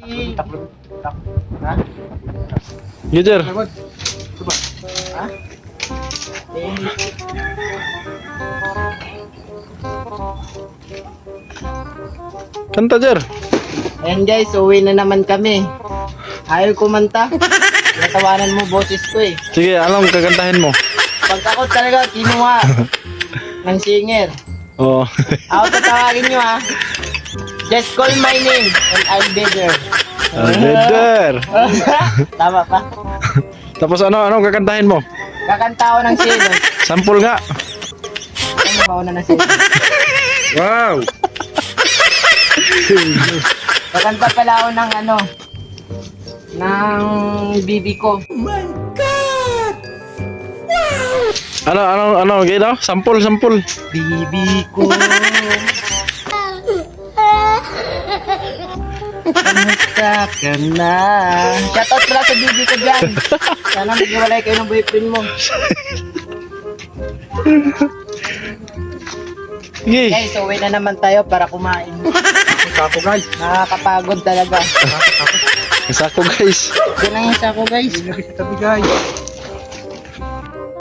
Ha? Gider. Ha? Kanta, Jer. Ayan guys, uwi na naman kami. Ayaw kumanta. Natawanan mo boses ko eh. Sige, anong kakantahin mo? Pag ako talaga kinuha ng singer, Oh. ako tatawagin nyo ha. Just call my name and I'll be there. Gider. Tama pa. Tapos anong kakantahin mo? Kakanta ako ng sino. Sample nga. Ano ba una na sino? Wow. Kakanta pala ako ng ano, ng bibi ko. Ano, gino? Sample. Bibi ko. Kamusta ka na? Shoutout pala sa bibi ko dyan. Sana maghiwalay kayo ng boyfriend mo. Sige. Guys, uwi na naman tayo para kumain. Sako, guys. Nakakapagod talaga. Sako, guys. Yan lang yung sako guys. Ilagay sa tabi, guys.